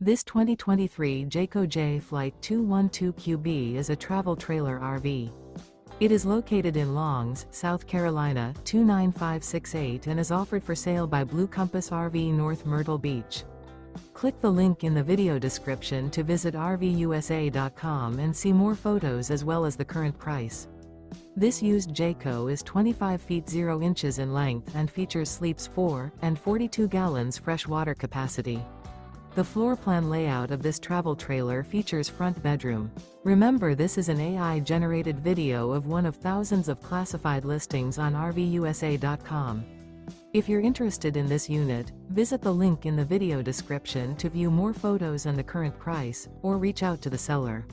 This 2023 Jayco Jay Flight 212QB is a travel trailer RV. It is located in Longs, South Carolina, 29568 and is offered for sale by Blue Compass RV North Myrtle Beach. Click the link in the video description to visit RVUSA.com and see more photos as well as the current price. This used Jayco is 25 feet 0 inches in length and features sleeps 4 and 42 gallons fresh water capacity. The floor plan layout of this travel trailer features front bedroom. Remember, this is an AI-generated video of one of thousands of classified listings on RVUSA.com. If you're interested in this unit, visit the link in the video description to view more photos and the current price, or reach out to the seller.